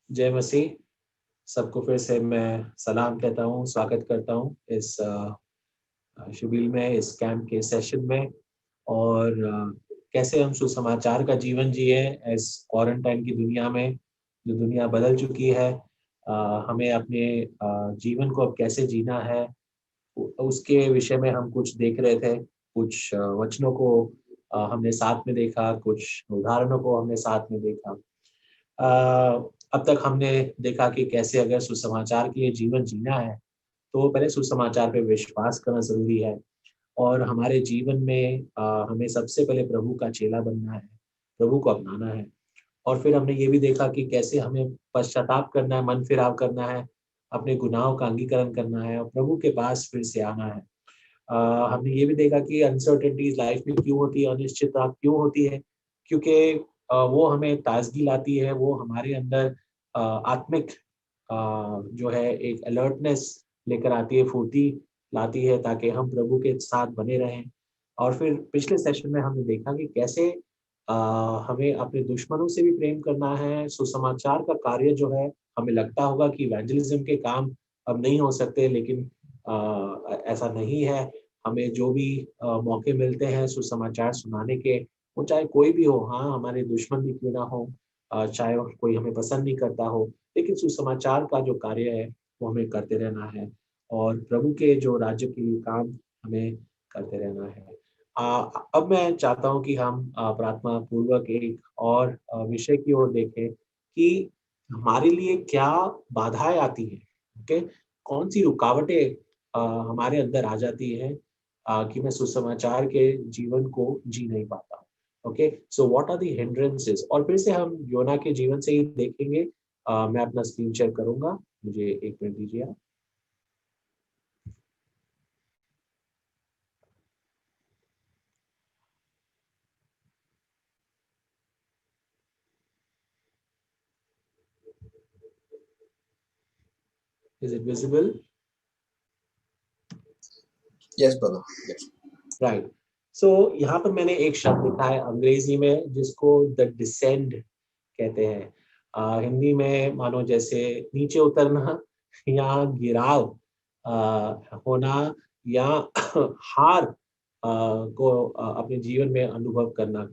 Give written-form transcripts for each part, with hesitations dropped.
जय मसीह। सबको फिर से मैं सलाम कहता हूँ, स्वागत करता हूँ इस शिबिर में, इस कैंप के सेशन में। और कैसे हम सुसमाचार का जीवन जिए इस क्वारंटाइन की दुनिया में, जो दुनिया बदल चुकी है। हमें अपने जीवन को अब कैसे जीना है, उसके विषय में हम कुछ देख रहे थे। कुछ वचनों को हमने साथ में देखा, कुछ उदाहरणों को हमने साथ में देखा। अब तक हमने देखा कि कैसे अगर सुसमाचार के लिए जीवन जीना है तो पहले सुसमाचार पे विश्वास करना जरूरी है। और हमारे जीवन में हमें सबसे पहले प्रभु का चेला बनना है, प्रभु को अपनाना है। और फिर हमने ये भी देखा कि कैसे हमें पश्चाताप करना है, मन फिराव करना है, अपने गुनाहों का अंगीकरण करना है और प्रभु के पास फिर से आना है। हमने ये भी देखा कि अनसर्टेनिटीज लाइफ में क्यों होती है, अनिश्चितता क्यों होती है, क्योंकि वो हमें ताजगी लाती है, वो हमारे अंदर आत्मिक जो है एक अलर्टनेस लेकर आती है, फुर्ती लाती है, ताकि हम प्रभु के साथ बने रहें। और फिर पिछले सेशन में हमने देखा कि कैसे अ, हमें अपने दुश्मनों से भी प्रेम करना है। सुसमाचार का कार्य जो है, हमें लगता होगा कि इवेंजलिज्म के काम अब नहीं हो सकते, लेकिन ऐसा नहीं है। हमें जो भी मौके मिलते हैं सुसमाचार सुनाने के, वो चाहे कोई भी हो, हाँ, हमारे दुश्मन भी क्यों ना हो, चाहे कोई हमें पसंद नहीं करता हो, लेकिन सुसमाचार का जो कार्य है वो हमें करते रहना है और प्रभु के जो राज्य के लिए काम हमें करते रहना है। अब मैं चाहता हूँ कि हम प्रार्थना पूर्वक एक और विषय की ओर देखें कि हमारे लिए क्या बाधाएं आती हैं। ओके, कौन सी रुकावटें हमारे अंदर आ जाती है कि मैं सुसमाचार के जीवन को जी नहीं पाता। Okay, so what are the hindrances. और फिर से हम योना के जीवन से ही देखेंगे। मैं अपना स्क्रीन शेयर करूंगा, मुझे एक मिनट दीजिए आप। Is it visible? Yes, brother. Yes. Right. So यहाँ पर मैंने एक शब्द लिखा है अंग्रेजी में, जिसको द डिसेंड कहते हैं। हिंदी में मानो जैसे नीचे उतरना या गिराव होना या हार को अपने जीवन में अनुभव करना।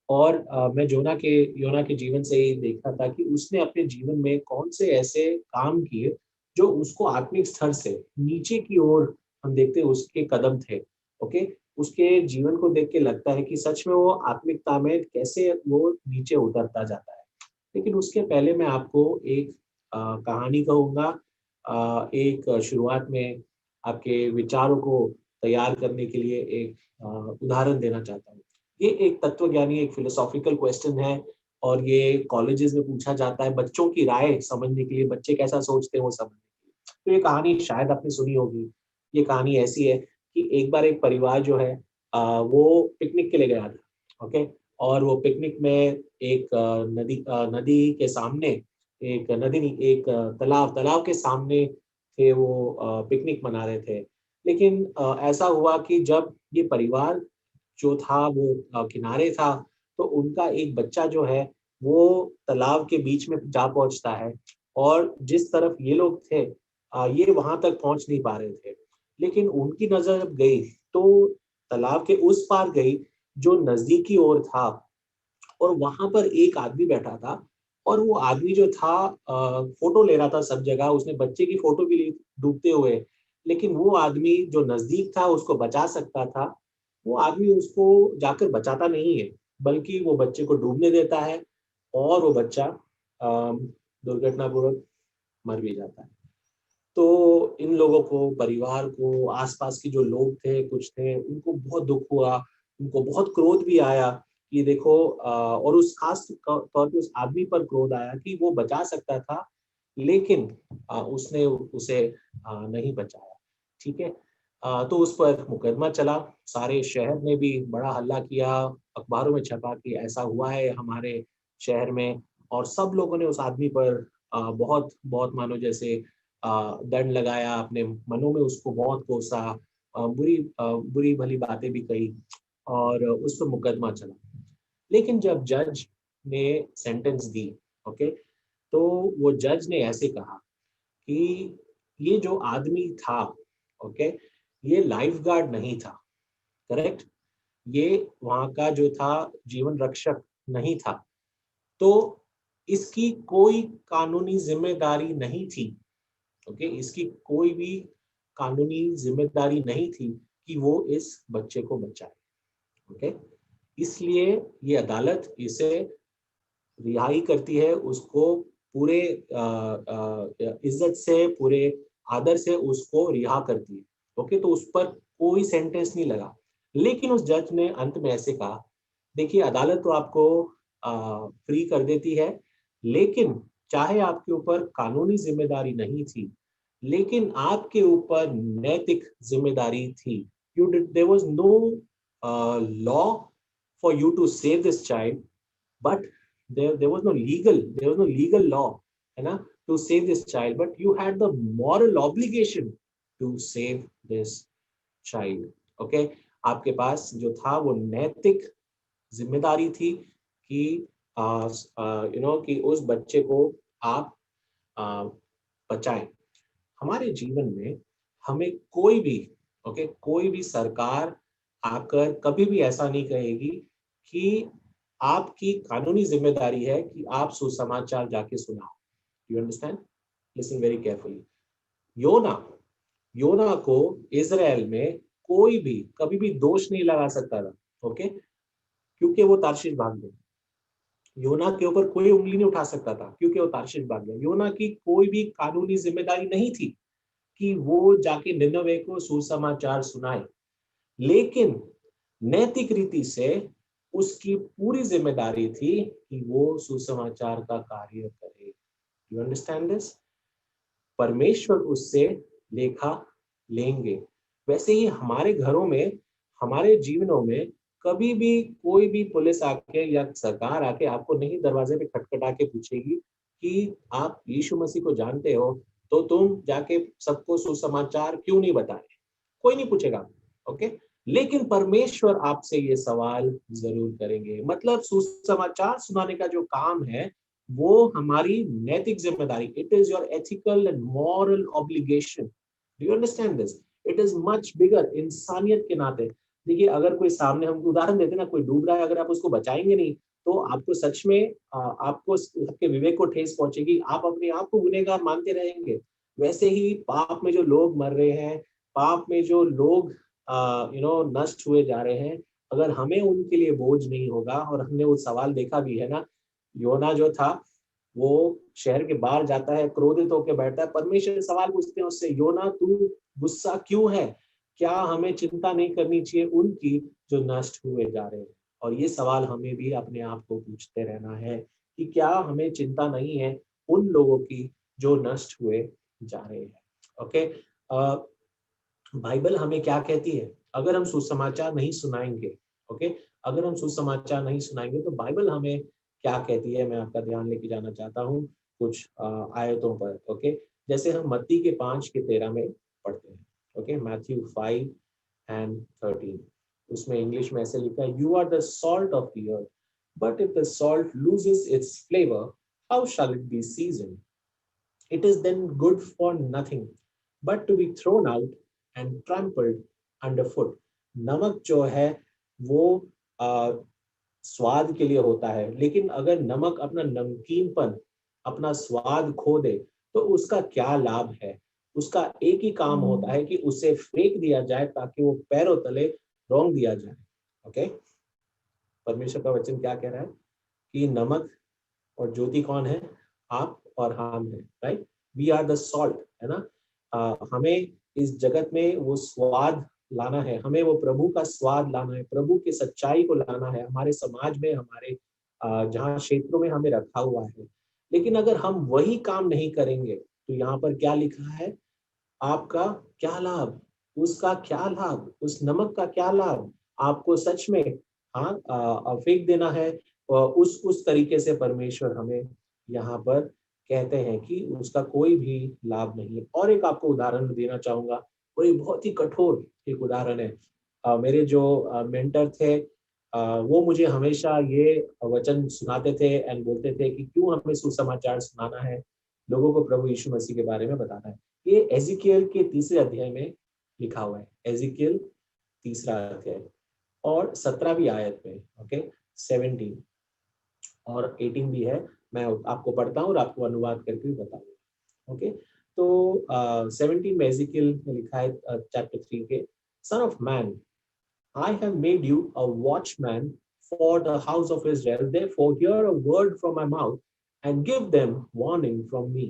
और मैं योना के जीवन से ही देखा था कि उसने अपने जीवन में कौन से ऐसे काम किए जो उसको आत्मिक स्तर से नीचे की ओर, हम देखते हैं उसके कदम थे। ओके, उसके जीवन को देख के लगता है कि सच में वो आत्मिकता में कैसे वो नीचे उतरता जाता है। लेकिन उसके पहले मैं आपको एक कहानी कहूँगा। एक शुरुआत में आपके विचारों को तैयार करने के लिए एक उदाहरण देना चाहता हूँ। ये एक तत्वज्ञानी, एक फिलोसॉफिकल क्वेश्चन है और ये कॉलेजेस में पूछा जाता है बच्चों की राय समझने के लिए, बच्चे कैसा सोचते हैं वो समझने के लिए। तो ये कहानी शायद आपने सुनी होगी। ये कहानी ऐसी है कि एक बार एक परिवार जो है वो पिकनिक के लिए गया था। ओके, और वो पिकनिक में एक नदी के सामने, एक नदी नहीं, एक तालाब के सामने थे वो, पिकनिक मना रहे थे। लेकिन ऐसा हुआ कि जब ये परिवार जो था वो किनारे था, तो उनका एक बच्चा जो है वो तालाब के बीच में जा पहुंचता है। और जिस तरफ ये लोग थे, ये वहां तक पहुंच नहीं पा रहे थे। लेकिन उनकी नजर जब गई तो तालाब के उस पार गई, जो नजदीकी ओर था, और वहां पर एक आदमी बैठा था। और वो आदमी जो था फोटो ले रहा था सब जगह, उसने बच्चे की फोटो भी ली डूबते हुए। लेकिन वो आदमी जो नजदीक था उसको बचा सकता था, वो आदमी उसको जाकर बचाता नहीं है, बल्कि वो बच्चे को डूबने देता है और वो बच्चा दुर्घटनापूर्वक मर भी जाता है। तो इन लोगों को, परिवार को, आसपास के जो लोग थे, कुछ थे, उनको बहुत दुख हुआ, उनको बहुत क्रोध भी आया कि देखो, और उस खास तौर पे उस आदमी पर क्रोध आया कि वो बचा सकता था, लेकिन उसने उसे नहीं बचाया। ठीक है। तो उस पर मुकदमा चला, सारे शहर ने भी बड़ा हल्ला किया, अखबारों में छपा कि ऐसा हुआ है हमारे शहर में। और सब लोगों ने उस आदमी पर बहुत बहुत मानो जैसे दंड लगाया, अपने मनों में उसको बहुत कोसा, बुरी भली बातें भी कही और उस पर मुकदमा चला। लेकिन जब जज ने सेंटेंस दी, ओके, तो वो जज ने ऐसे कहा कि ये जो आदमी था, ओके, ये लाइफ गार्ड नहीं था, करेक्ट, ये वहां का जो था जीवन रक्षक नहीं था, तो इसकी कोई कानूनी जिम्मेदारी नहीं थी, ओके, इसकी कोई भी कानूनी जिम्मेदारी नहीं थी कि वो इस बच्चे को बचाए, ओके। इसलिए ये अदालत इसे रिहाई करती है, उसको पूरे इज्जत से, पूरे आदर से उसको रिहा करती है, ओके। तो उस पर कोई सेंटेंस नहीं लगा, लेकिन उस जज ने अंत में ऐसे कहा, देखिए अदालत तो आपको फ्री कर देती है, लेकिन चाहे आपके ऊपर कानूनी जिम्मेदारी नहीं थी, लेकिन आपके ऊपर नैतिक जिम्मेदारी थी। You did, there was no law for you to save this child, but there was no legal law, है ना, to save this child, but you had the moral obligation to save this child, okay। आपके पास जो था वो नैतिक जिम्मेदारी थी कि कि उस बच्चे को आप बचाएं। हमारे जीवन में हमें कोई भी, ओके, कोई भी सरकार आकर कभी भी ऐसा नहीं कहेगी कि आपकी कानूनी जिम्मेदारी है कि आप सुसमाचार जाके सुनाओ। You understand? Listen very carefully. योना योना को इजराइल में कोई भी कभी भी दोष नहीं लगा सकता था, ओके, क्योंकि वो तार्शीश भाग गया। योना के ऊपर कोई उंगली नहीं उठा सकता था क्योंकि वो तार्शीश भाग गया। योना की कोई भी कानूनी जिम्मेदारी नहीं थी कि वो जाके निनवे को सुसमाचार सुनाए, लेकिन नैतिक रीति से उसकी पूरी जिम्मेदारी थी कि वो सुसमाचार का कार्य करे। You understand this? परमेश्वर उससे लेखा लेंगे। वैसे ही हमारे घरों में, हमारे जीवनों में कभी भी कोई भी पुलिस आके या सरकार आके आपको नहीं दरवाजे पे खटखटा के पूछेगी कि आप यीशु मसीह को जानते हो, तो तुम जाके सबको सुसमाचार क्यों नहीं बताए। कोई नहीं पूछेगा, ओके। लेकिन परमेश्वर आपसे ये सवाल जरूर करेंगे। मतलब सुसमाचार सुनाने का जो काम है वो हमारी नैतिक जिम्मेदारी, it is your ethical and moral obligation. Do you understand this? It is much bigger. इंसानियत के नाते देखिए, अगर कोई सामने, हम उदाहरण देते ना, कोई डूब रहा है, अगर आप उसको बचाएंगे नहीं तो आपको सच में आपको आपके विवेक को ठेस पहुंचेगी, आप अपने आप को गुनहगार मानते रहेंगे। वैसे ही पाप में जो लोग मर रहे हैं, पाप में जो लोग नष्ट हुए जा रहे हैं, अगर हमें उनके लिए बोझ नहीं होगा, और हमने वो सवाल देखा भी है ना, योना जो था वो शहर के बाहर जाता है, क्रोधित होकर बैठता है, परमेश्वर सवाल पूछते हैं उससे, योना तू गुस्सा क्यों है? क्या हमें चिंता नहीं करनी चाहिए उनकी जो नष्ट हुए जा रहे हैं? और ये सवाल हमें भी अपने आप को पूछते रहना है कि क्या हमें चिंता नहीं है उन लोगों की जो नष्ट हुए जा रहे हैं, ओके। बाइबल हमें क्या कहती है? अगर हम सुसमाचार नहीं सुनाएंगे, ओके, अगर हम सुसमाचार नहीं सुनाएंगे तो बाइबल हमें क्या कहती है? मैं आपका ध्यान लेके जाना चाहता हूँ कुछ आयतों पर, ओके। जैसे हम मत्ती के 5:13 में पढ़ते हैं, ओके, मैथ्यू 5:13, उसमें इंग्लिश में ऐसे लिखा है, you are the salt of the earth, but if the salt loses its flavour, how shall it be seasoned? It is then good for nothing but to be thrown out and trampled underfoot. नमक जो है वो स्वाद के लिए होता है, लेकिन अगर नमक अपना नमकीनपन, अपना स्वाद खो दे तो उसका क्या लाभ है? उसका एक ही काम होता है कि उसे फेंक दिया जाए ताकि वो पैरों तले रौंद दिया जाए, ओके। परमेश्वर का वचन क्या कह रहा है कि नमक और ज्योति कौन है? आप और हम है, right? We are the salt, है ना। हमें इस जगत में वो स्वाद लाना है, हमें वो प्रभु का स्वाद लाना है, प्रभु की सच्चाई को लाना है हमारे समाज में, हमारे जहाँ क्षेत्रों में हमें रखा हुआ है। लेकिन अगर हम वही काम नहीं करेंगे तो यहाँ पर क्या लिखा है? आपका क्या लाभ? उसका क्या लाभ? उस नमक का क्या लाभ? आपको सच में फेंक देना है। उस तरीके से परमेश्वर हमें यहाँ पर कहते हैं कि उसका कोई भी लाभ नहीं है। और एक आपको उदाहरण देना चाहूंगा, और ये बहुत ही कठोर एक उदाहरण है। मेरे जो मेंटर थे, वो मुझे हमेशा ये वचन सुनाते थे एंड बोलते थे कि क्यों हमें सुसमाचार सुनाना है, लोगों को प्रभु यीशु मसीह के बारे में बताना है। ये एजिकियल के 3 अध्याय में लिखा हुआ है, एजिकियल 3 अध्याय और 17वीं आयत में, ओके, 17 और 18 भी है। मैं आपको पढ़ता हूँ और आपको अनुवाद करके भी बताऊंगा। ओके, तो 17 में एजिकियल में लिखा है, चैप्टर 3 के, son of man, I have made you a watchman for the house of Israel. Therefore, hear a word from my mouth and give them warning from me.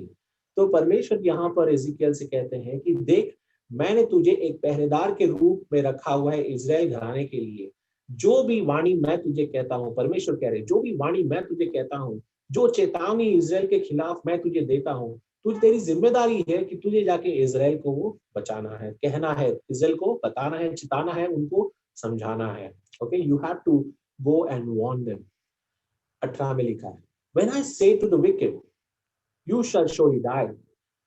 तो परमेश्वर यहाँ पर एजिकियल से कहते हैं कि देख, मैंने तुझे एक पहरेदार के रूप में रखा हुआ है इजराइल घराने के लिए। जो भी वाणी मैं तुझे कहता हूँ, परमेश्वर कह रहे, जो भी वाणी मैं तुझे कहता हूँ, जो चेतावनी इजराइल के खिलाफ मैं तुझे देता हूँ, तुझ तेरी जिम्मेदारी है कि तुझे जाके इजराइल को वो बचाना है, कहना है, इजराइल को बताना है, चिताना है, उनको समझाना है। Okay, you have to go and warn them. 18 में लिखा है, when I say to the wicked you shall surely die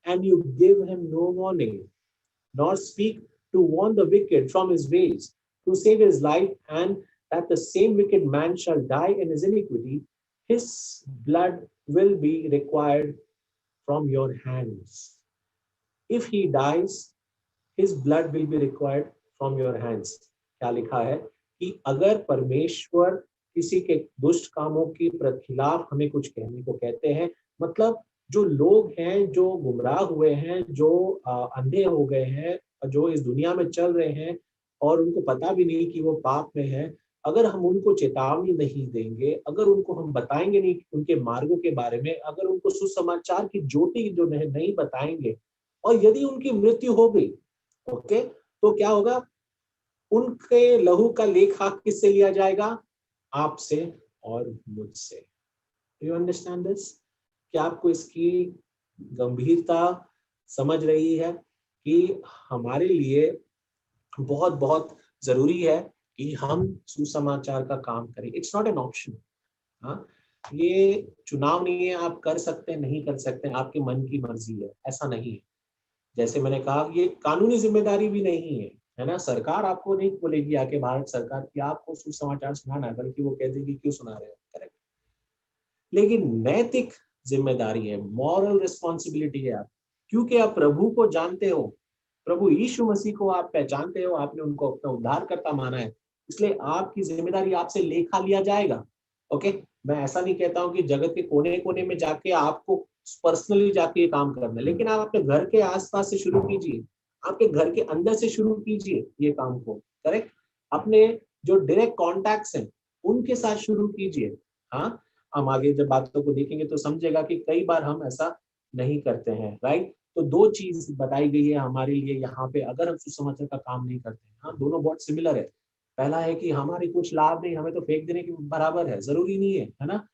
and you give him no warning nor speak to warn the wicked from his ways to save his life, and that the same wicked man shall die in his iniquity, his blood will be required from your hands. If he dies, his blood will be required from your hands. क्या लिखा है कि अगर परमेश्वर किसी के दुष्ट कामों के खिलाफ हमें कुछ कहने को कहते हैं, मतलब जो लोग हैं जो गुमराह हुए हैं, जो अंधे हो गए हैं, जो इस दुनिया में चल रहे हैं और उनको पता भी नहीं कि वो पाप में है, अगर हम उनको चेतावनी नहीं देंगे, अगर उनको हम बताएंगे नहीं उनके मार्गों के बारे में, अगर उनको सुसमाचार की ज्योति जो नहीं बताएंगे, और यदि उनकी मृत्यु हो गई, ओके, तो क्या होगा, उनके लहू का लेखा किससे लिया जाएगा? आपसे और मुझसे। You understand this? क्या आपको इसकी गंभीरता समझ रही है कि हमारे लिए बहुत बहुत जरूरी है कि हम सुसमाचार का काम करें। It's not an option. हाँ, ये चुनाव नहीं है, आप कर सकते हैं, नहीं कर सकते, आपके मन की मर्जी है, ऐसा नहीं है। जैसे मैंने कहा, ये कानूनी जिम्मेदारी भी नहीं है ना। सरकार आपको नहीं बोलेगी आके, भारत सरकार, कि आपको सुसमाचार सुनाना है, बल्कि वो कह देगी क्यों सुना रहे हो। करेक्ट। लेकिन नैतिक जिम्मेदारी है, मॉरल रिस्पॉन्सिबिलिटी है आप, क्योंकि आप प्रभु को जानते हो, प्रभु यीशु मसीह को आप पहचानते हो, आपने उनको अपना उद्धारकर्ता माना है, इसलिए आपकी जिम्मेदारी, आपसे लेखा लिया जाएगा। ओके, मैं ऐसा नहीं कहता हूँ कि जगत के कोने कोने में जाके आपको पर्सनली जाके ये काम करना है, लेकिन आप अपने घर के आसपास से शुरू कीजिए, आपके घर के अंदर से शुरू कीजिए ये काम को। करेक्ट। अपने जो डायरेक्ट कॉन्टैक्ट्स हैं उनके साथ शुरू कीजिए। हाँ, हम आगे जब बातों को देखेंगे तो समझेगा कि कई बार हम ऐसा नहीं करते हैं। राइट। तो 2 चीज बताई गई है हमारे लिए यहाँ पे, अगर हम सुसमाचार का काम नहीं करते हैं। हाँ, दोनों बहुत सिमिलर है। पहला है कि हमारे कुछ लाभ नहीं, हमें तो फेंक देने के बराबर है, जरूरी नहीं है ना,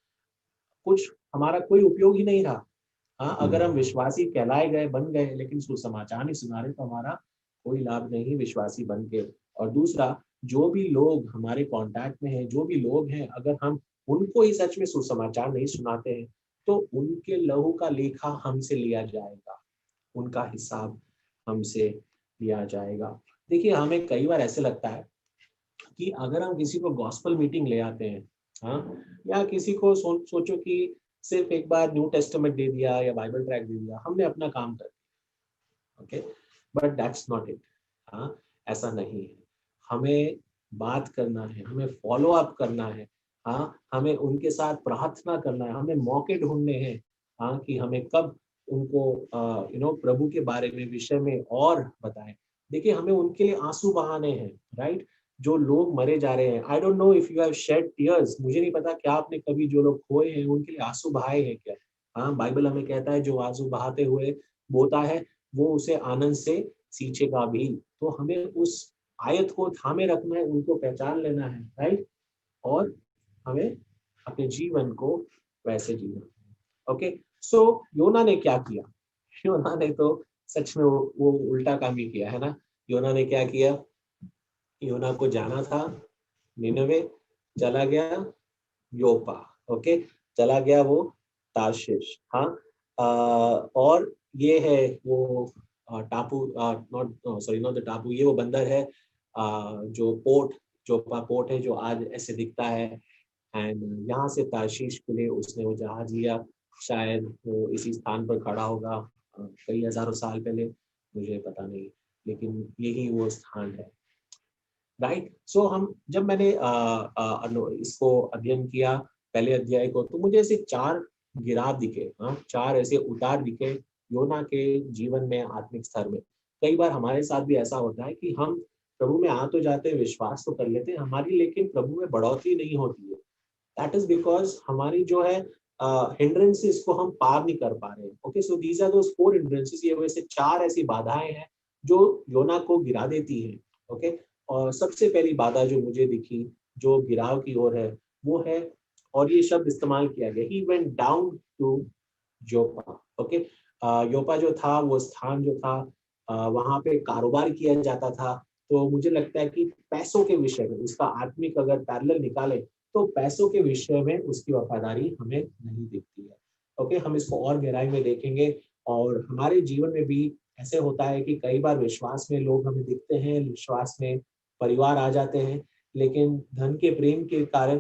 कुछ हमारा कोई उपयोग ही नहीं रहा। हाँ, अगर हम विश्वासी कहलाए गए, बन गए, लेकिन सुसमाचार नहीं सुना रहे, तो हमारा कोई लाभ नहीं विश्वासी बन के। और दूसरा, जो भी लोग हमारे कांटेक्ट में हैं, जो भी लोग हैं, अगर हम उनको ही सच में सुसमाचार नहीं सुनाते हैं, तो उनके लहू का लेखा हमसे लिया जाएगा, उनका हिसाब हमसे लिया जाएगा। देखिए, हमें कई बार ऐसे लगता है कि अगर हम किसी को गॉस्पल मीटिंग ले आते हैं, हाँ, या किसी को सोचो कि सिर्फ एक बार न्यू टेस्टामेंट दे दिया या बाइबल ट्रैक दे दिया, हमने अपना काम कर दिया। Okay, but that's not it. हाँ, ऐसा नहीं है। हमें बात करना है, हमें फॉलो अप करना है। हाँ, हमें उनके साथ प्रार्थना करना है, हमें मौके ढूंढने हैं। हाँ, कि हमें कब उनको प्रभु के बारे में, विषय में और बताएं। देखिए, हमें उनके लिए आंसू बहाने हैं। राइट। जो लोग मरे जा रहे हैं, I don't know if you have shed tears, मुझे नहीं पता क्या आपने कभी जो लोग खोए हैं उनके लिए आंसू बहाए हैं क्या। हाँ, बाइबल हमें कहता है जो आंसू बहाते हुए बोता है वो उसे आनंद से सींचेगा भी। तो हमें उस आयत को थामे रखना है, उनको पहचान लेना है। राइट। और हमें अपने जीवन को वैसे जीना है। ओके, सो योना ने क्या किया? योना ने तो सच में वो उल्टा काम ही किया है ना। योना ने क्या किया? योना को जाना था निनवे, चला गया योपा। ओके, चला गया वो तारशीश, हाँ। और ये है वो टापू, नॉट सॉरी नॉट द टापू, ये वो बंदर है जो पोर्ट, जो पोर्ट है जो आज ऐसे दिखता है। एंड यहाँ से तारशीश के लिए उसने वो जहाज लिया। शायद वो इसी स्थान पर खड़ा होगा कई हजारों साल पहले, मुझे पता नहीं, लेकिन यही वो स्थान है। राइट। सो हम जब मैंने इसको अध्ययन किया पहले अध्याय को, तो मुझे ऐसे चार गिराव दिखे, हाँ, चार ऐसे उतार दिखे योना के जीवन में, आत्मिक स्तर में। कई बार हमारे साथ भी ऐसा होता है कि हम प्रभु में आ तो जाते हैं, विश्वास तो कर लेते हैं हमारी, लेकिन प्रभु में बढ़ोतरी नहीं होती है। दैट इज बिकॉज हमारी जो है हिंड्रेंसेस को हम पार नहीं कर पा रहे हैं। Okay, so these are those four hindrances, ये वैसे चार ऐसी बाधाएं हैं जो योना को गिरा देती हैं। ओके, और सबसे पहली बाधा जो मुझे दिखी, जो गिराव की ओर है, वो है, और ये शब्द इस्तेमाल किया गया, he went down to Joppa. Okay, Joppa जो था, वो स्थान जो था, वहां पे कारोबार किया जाता था। तो मुझे लगता है कि पैसों के विषय में उसका आत्मिक अगर पैरेलल निकाले, तो पैसों के विषय में उसकी वफादारी हमें नहीं दिखती है। ओके, हम इसको और गहराई में देखेंगे। और हमारे जीवन में भी ऐसे होता है कि कई बार विश्वास में लोग हमें दिखते हैं, विश्वास में परिवार आ जाते हैं, लेकिन धन के प्रेम के कारण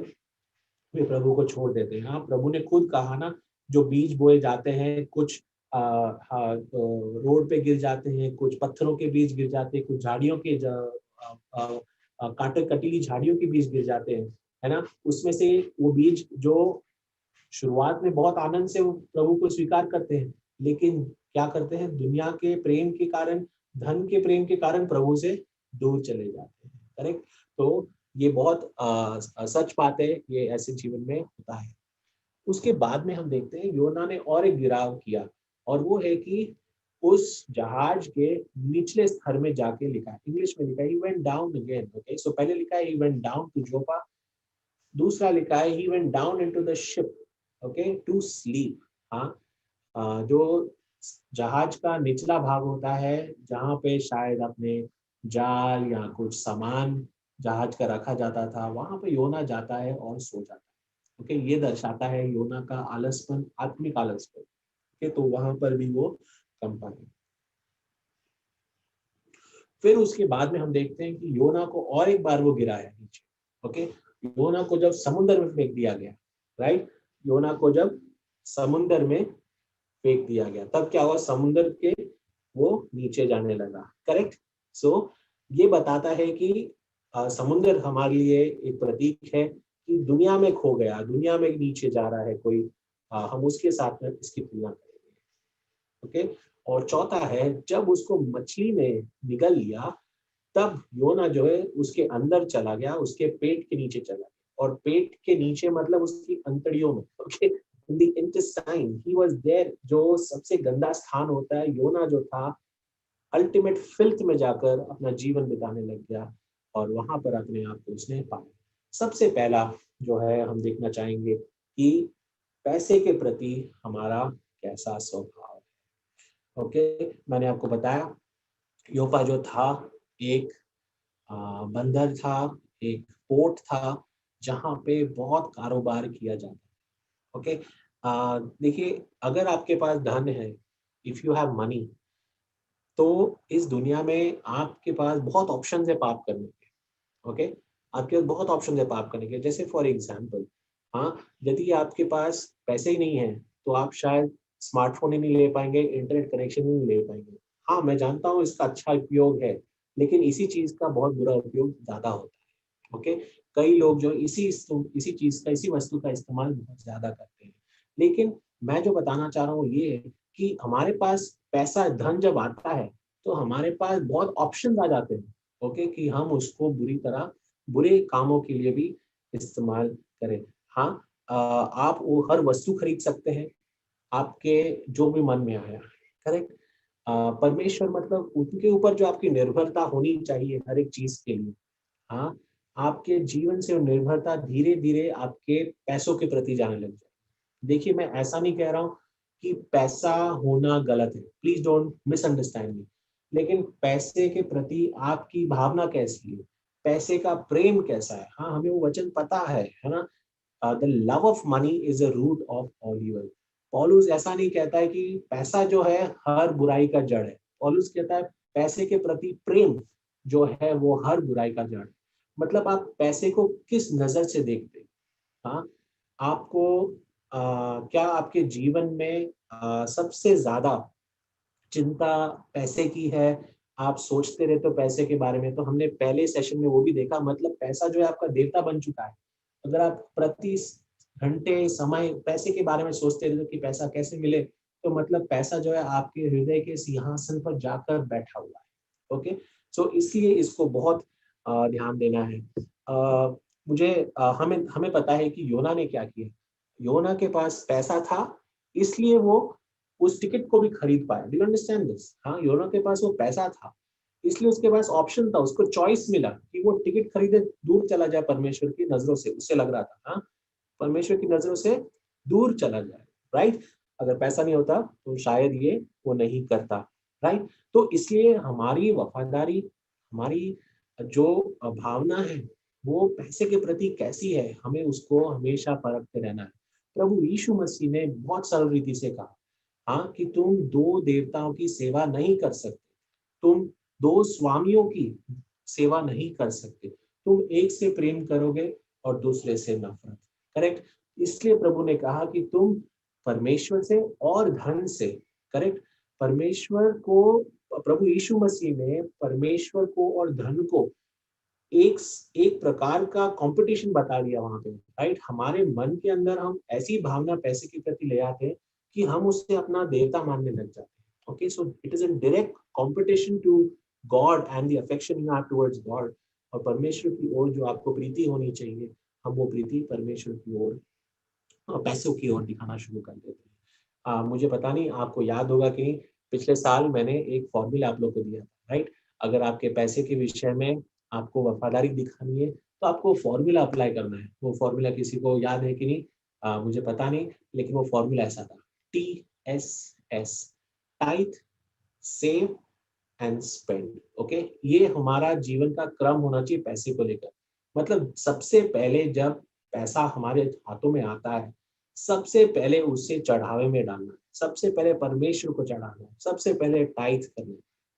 वे प्रभु को छोड़ देते हैं। हाँ, प्रभु ने खुद कहा ना, जो बीज बोए जाते हैं, कुछ रोड पे गिर जाते हैं, कुछ पत्थरों के बीज गिर जाते हैं, कुछ झाड़ियों के कांटे कटीली झाड़ियों के बीज गिर जाते हैं, है ना। उसमें से वो बीज जो शुरुआत में बहुत आनंद से वो प्रभु को स्वीकार करते हैं, लेकिन क्या करते हैं, दुनिया के प्रेम के कारण, धन के प्रेम के कारण प्रभु से दूर चले जाते हैं। करेक्ट। तो ये बहुत सच बात है, ये ऐसे जीवन में होता है। उसके बाद में हम देखते हैं योना ने और एक गिराव किया, और वो है कि उस जहाज के निचले स्तर में जाके, लिखा है इंग्लिश में, लिखा है he went down again. Okay, so पहले लिखा है he went down to Joppa, दूसरा लिखा है he went down into the ship, okay, to sleep. हाँ, जो जहाज का निचला भाग होता है, जहाँ पे शायद अपने जाल या कुछ सामान जहाज का रखा जाता था, वहां पे योना जाता है और सो जाता है। ओके, ये दर्शाता है योना का आलसपन, आत्मिक आलसपन। ओके, तो वहां पर भी वो कंपन है। फिर उसके बाद में हम देखते हैं कि योना को और एक बार वो गिरा है नीचे। ओके, योना को जब समुद्र में फेंक दिया गया, राइट, योना को जब समुद्र में फेंक दिया गया, तब क्या हुआ, समुद्र के वो नीचे जाने लगा। करेक्ट। सो ये बताता है कि समुद्र हमारे लिए एक प्रतीक है कि दुनिया में खो गया, दुनिया में नीचे जा रहा है कोई, हम उसके साथ में इसकी तुलना करेंगे। ओके, और चौथा है, जब उसको मछली ने निगल लिया, तब योना जो है उसके अंदर चला गया, उसके पेट के नीचे चला गया। और पेट के नीचे मतलब उसकी अंतड़ियों में। Okay, in the intestine he was there, जो सबसे गंदा स्थान होता है। योना जो था, अल्टीमेट फिल्थ में जाकर अपना जीवन बिताने लग गया, और वहां पर अपने आप को उसने पाया। सबसे पहला जो है हम देखना चाहेंगे कि पैसे के प्रति हमारा कैसा स्वभाव है। ओके, मैंने आपको बताया योपा जो था, एक बंदर था, एक पोर्ट था, जहां पे बहुत कारोबार किया जाता है। ओके, देखिए, अगर आपके पास धन है, इफ यू हैव मनी, तो इस दुनिया में आपके पास बहुत ऑप्शन है पाप करने के। ओके, आपके पास बहुत ऑप्शन है पाप करने के। जैसे फॉर एग्जाम्पल, हाँ, यदि आपके पास पैसे ही नहीं है, तो आप शायद स्मार्टफोन ही नहीं ले पाएंगे, इंटरनेट कनेक्शन ही नहीं ले पाएंगे। हाँ, मैं जानता हूँ इसका अच्छा उपयोग है, लेकिन इसी चीज का बहुत बुरा उपयोग ज्यादा होता है। ओके, कई लोग जो इसी चीज का, इसी वस्तु का इस्तेमाल बहुत ज्यादा करते हैं। लेकिन मैं जो बताना चाह रहा हूँ ये है कि हमारे पास पैसा, धन जब आता है, तो हमारे पास बहुत ऑप्शन आ जाते हैं। ओके, कि हम उसको बुरी तरह, बुरे कामों के लिए भी इस्तेमाल करें। हाँ, आप वो हर वस्तु खरीद सकते हैं, आपके जो भी मन में आया। करेक्ट। परमेश्वर मतलब उनके ऊपर जो आपकी निर्भरता होनी चाहिए हर एक चीज के लिए। हाँ, आपके जीवन से वो निर्भरता धीरे धीरे आपके पैसों के प्रति जाने लग जाए। देखिए, मैं ऐसा नहीं कह रहा हूँ कि पैसा होना गलत है, प्लीज डोंट मिसअंडरस्टैंड मी, लेकिन पैसे के प्रति आपकी भावना कैसी है, पैसे का प्रेम कैसा है। हाँ, हमें वो वचन पता है ना, the love of money is a root of all evil. पौलुस ऐसा नहीं कहता है कि पैसा जो है हर बुराई का जड़ है। पौलुस कहता है पैसे के प्रति प्रेम जो है वो हर बुराई का जड़ है। मतलब आप पैसे को किस नजर से देखते हैं? हाँ, आपको क्या आपके जीवन में सबसे ज्यादा चिंता पैसे की है? आप सोचते रहते हो पैसे के बारे में, तो हमने पहले सेशन में वो भी देखा, मतलब पैसा जो है आपका देवता बन चुका है। अगर आप प्रति घंटे समय पैसे के बारे में सोचते रहते हो कि पैसा कैसे मिले, तो मतलब पैसा जो है आपके हृदय के सिंहासन पर जाकर बैठा हुआ है। ओके, सो इसलिए इसको बहुत ध्यान देना है। मुझे हमें हमें पता है कि योना ने क्या किया। योना के पास पैसा था, इसलिए वो उस टिकट को भी खरीद पाया। Do you understand this? हाँ, योना के पास वो पैसा था, इसलिए उसके पास ऑप्शन था, उसको चॉइस मिला कि वो टिकट खरीदे, दूर चला जाए परमेश्वर की नजरों से। उससे लग रहा था हाँ, परमेश्वर की नजरों से दूर चला जाए, राइट। अगर पैसा नहीं होता तो शायद ये वो नहीं करता, राइट। तो इसलिए हमारी वफादारी, हमारी जो भावना है वो पैसे के प्रति कैसी है, हमें उसको हमेशा परखते रहना है। प्रभु यीशु मसीह ने बहुत सरल रीति से कहा, हाँ, कि तुम दो देवताओं की सेवा नहीं कर सकते, तुम दो स्वामियों की सेवा नहीं कर सकते, तुम एक से प्रेम करोगे और दूसरे से नफरत। करेक्ट। इसलिए प्रभु ने कहा कि तुम परमेश्वर से और धन से, करेक्ट, परमेश्वर को, प्रभु यीशु मसीह ने परमेश्वर को और धन को एक एक प्रकार का कंपटीशन बता दिया वहां पे, राइट। हमारे मन के अंदर हम ऐसी भावना पैसे के प्रति ले आते हैं कि हम उससे अपना देवता मानने लग जाते हैं। Okay, so it is in direct competition to God and the affection you have towards God. और परमेश्वर की ओर जो आपको प्रीति होनी चाहिए, हम वो प्रीति परमेश्वर की ओर पैसों की ओर दिखाना शुरू कर देते हैं। मुझे पता नहीं आपको याद होगा कि पिछले साल मैंने एक फॉर्मूला आप लोग को दिया था, राइट। अगर आपके पैसे के विषय में आपको वफादारी दिखानी है तो आपको फॉर्मूला अप्लाई करना है। वो फॉर्मूला किसी को याद है कि नहीं, मुझे पता नहीं, लेकिन वो फॉर्मूला ऐसा था, TSS, tithe, save and spend. Okay, ये हमारा जीवन का क्रम होना चाहिए पैसे को लेकर। मतलब सबसे पहले जब पैसा हमारे हाथों में आता है, सबसे पहले उससे चढ़ावे में डालना, सबसे पहले परमेश्वर को चढ़ाना, सबसे पहले टाइथ करना।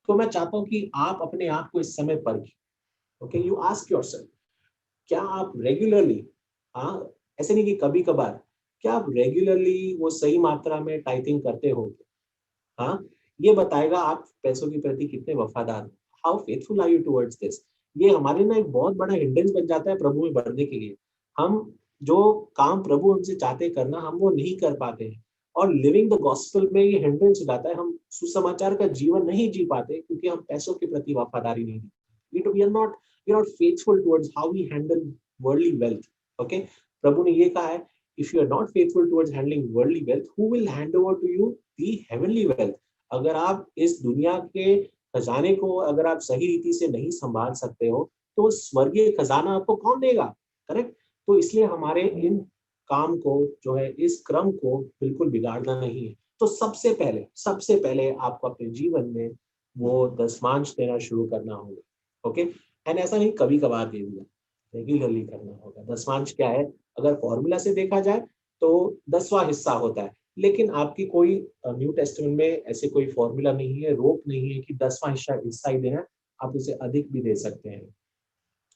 तो मैं चाहता हूँ कि आप अपने आप को इस समय परखें। ओके, यू आस्क योरसेल्फ, क्या आप रेगुलरली, हाँ, ऐसे नहीं कि कभी कभार, क्या आप रेगुलरली वो सही मात्रा में टाइथिंग करते हो? हाँ, ये बताएगा आप पैसों के प्रति कितने वफादार हो। How faithful are you towards this? ये हमारे ना एक बहुत बड़ा हिंड्रेंस बन जाता है प्रभु में बढ़ने के लिए। हम जो काम प्रभु हमसे चाहते करना, हम वो नहीं कर पाते हैं, और लिविंग द गॉस्पेल में ये हिंड्रेंस हो जाता है। हम सुसमाचार का जीवन नहीं जी पाते क्योंकि हम पैसों के प्रति वफादारी नहीं दिखाते। We are not faithful towards how we handle worldly wealth. Okay, प्रभु ने ये कहा है, if you are not faithful towards handling worldly wealth, who will hand over to you the heavenly wealth? अगर आप इस दुनिया के खजाने को अगर आप सही रीति से नहीं संभाल सकते हो, तो स्वर्गीय खजाना आपको कौन देगा? करेक्ट। तो इसलिए हमारे इन काम को जो है, इस क्रम को बिल्कुल बिगाड़ना नहीं है। तो सबसे पहले आपको अपने जीवन में वो दशमांश देना शुरू करना होगा। ओके, एंड ऐसा नहीं कभी कभार दे दिया, रेगुलरली करना होगा। दशमांश क्या है? अगर फॉर्मूला से देखा जाए तो 10वां हिस्सा होता है, लेकिन आपकी कोई न्यू टेस्टामेंट में ऐसे कोई फॉर्मूला नहीं है, रोक नहीं है कि 10वां हिस्सा ही देना है। आप उसे अधिक भी दे सकते हैं।